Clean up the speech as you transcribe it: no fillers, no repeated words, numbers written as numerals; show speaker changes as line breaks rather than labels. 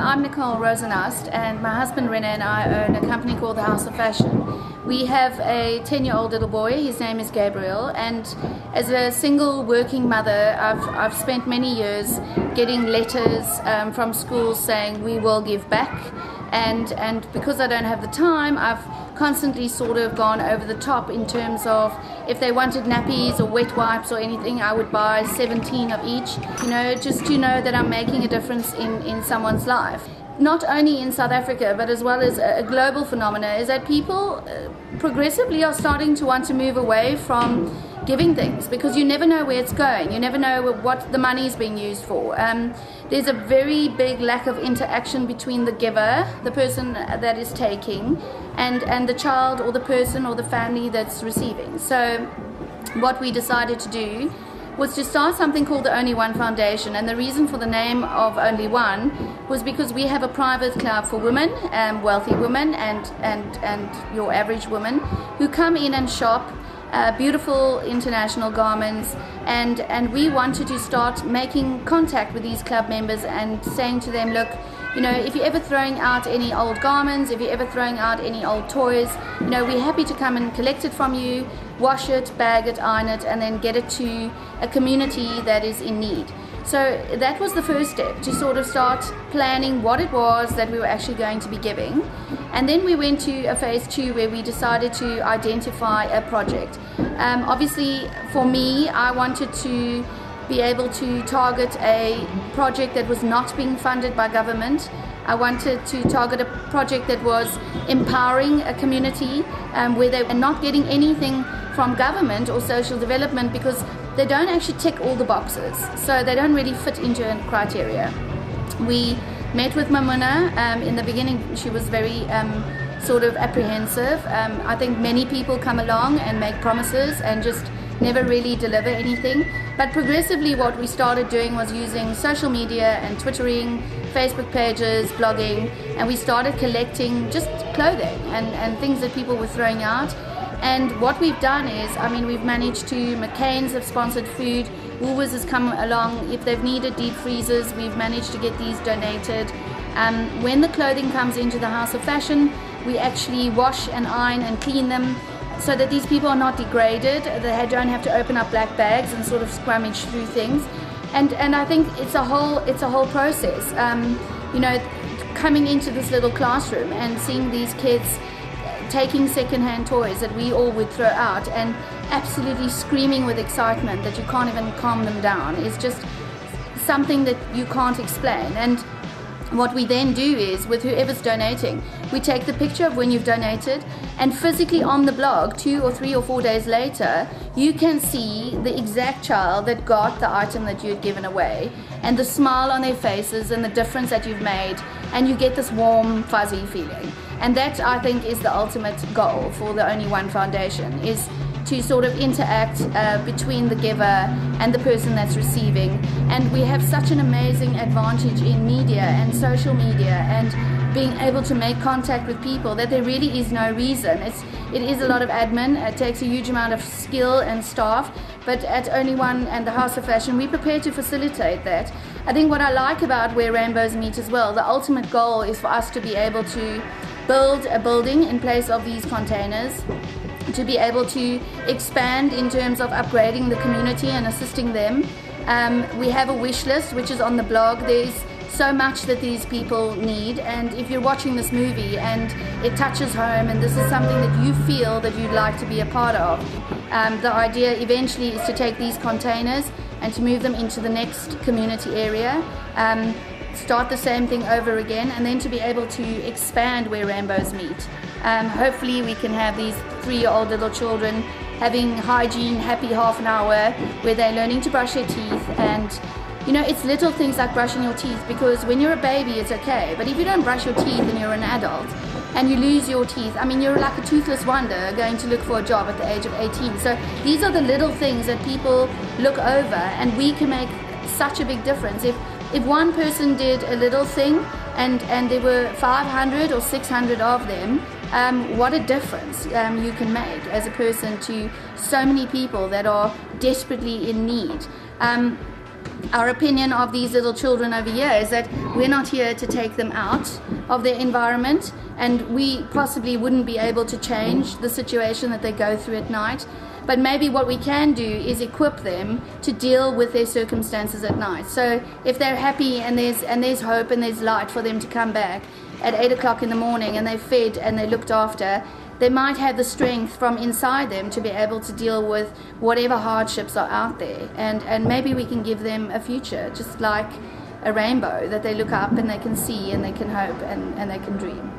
I'm Nicole Rosenast, and my husband René and I own a company called the House of Fashion. We have a 10-year-old little boy. His name is Gabriel, and as a single working mother, I've spent many years getting letters from schools saying we will give back, and because I don't have the time, I've constantly sort of gone over the top in terms of if they wanted nappies or wet wipes or anything, I would buy 17 of each, just to know that I'm making a difference in someone's life. Not only in South Africa, but as well as a global phenomena, is that people progressively are starting to want to move away from giving things, because you never know where it's going. You never know what the money is being used for. There's a very big lack of interaction between the giver, the person that is taking, and the child or the person or the family that's receiving. So what we decided to do was to start something called the Only One Foundation, and the reason for the name of Only One was because we have a private club for women, wealthy women and your average woman, who come in and shop beautiful international garments, and we wanted to start making contact with these club members and saying to them, look, if you're ever throwing out any old garments, if you're ever throwing out any old toys, we're happy to come and collect it from you, wash it, bag it, iron it, and then get it to a community that is in need. So that was the first step, to sort of start planning what it was that we were actually going to be giving. And then we went to a phase 2 where we decided to identify a project. Obviously, for me, I wanted to be able to target a project that was not being funded by government. I wanted to target a project that was empowering a community where they were not getting anything from government or social development because they don't actually tick all the boxes, so they don't really fit into a criteria. We met with Mamuna. In the beginning she was very sort of apprehensive. I think many people come along and make promises and just never really deliver anything, but progressively what we started doing was using social media and Twittering, Facebook pages, blogging, and we started collecting just clothing and things that people were throwing out. And what we've done is, we've managed to, McCain's have sponsored food, Woolworths has come along. If they've needed deep freezers, we've managed to get these donated. When the clothing comes into the House of Fashion, we actually wash and iron and clean them so that these people are not degraded. They don't have to open up black bags and sort of scrummage through things. And I think it's a whole process. Coming into this little classroom and seeing these kids taking second-hand toys that we all would throw out and absolutely screaming with excitement that you can't even calm them down is just something that you can't explain. And what we then do is, with whoever's donating, we take the picture of when you've donated, and physically on the blog 2 or 3 or 4 days later you can see the exact child that got the item that you had given away and the smile on their faces and the difference that you've made, and you get this warm fuzzy feeling. And that, I think, is the ultimate goal for the Only One Foundation, is to sort of interact between the giver and the person that's receiving. And we have such an amazing advantage in media and social media and being able to make contact with people that there really is no reason. It is a lot of admin, it takes a huge amount of skill and staff, but at Only One and the House of Fashion, we're prepared to facilitate that. I think what I like about Where Rainbows Meet as well, the ultimate goal is for us to be able to build a building in place of these containers, to be able to expand in terms of upgrading the community and assisting them. We have a wish list which is on the blog. There's so much that these people need, and if you're watching this movie and it touches home and this is something that you feel that you'd like to be a part of, the idea eventually is to take these containers and to move them into the next community area, start the same thing over again, and then to be able to expand Where Rainbows Meet. Hopefully we can have these 3-year-old little children having hygiene, happy half an hour where they're learning to brush their teeth. And it's little things like brushing your teeth, because when you're a baby it's okay, but if you don't brush your teeth and you're an adult and you lose your teeth, you're like a toothless wonder going to look for a job at the age of 18. So these are the little things that people look over, and we can make such a big difference. If one person did a little thing and there were 500 or 600 of them, what a difference you can make as a person to so many people that are desperately in need. our opinion of these little children over here is that we're not here to take them out of their environment, and we possibly wouldn't be able to change the situation that they go through at night. But maybe what we can do is equip them to deal with their circumstances at night. So if they're happy and there's hope and there's light for them to come back at 8 o'clock in the morning and they're fed and they're looked after, they might have the strength from inside them to be able to deal with whatever hardships are out there. And maybe we can give them a future, just like a rainbow that they look up and they can see and they can hope and they can dream.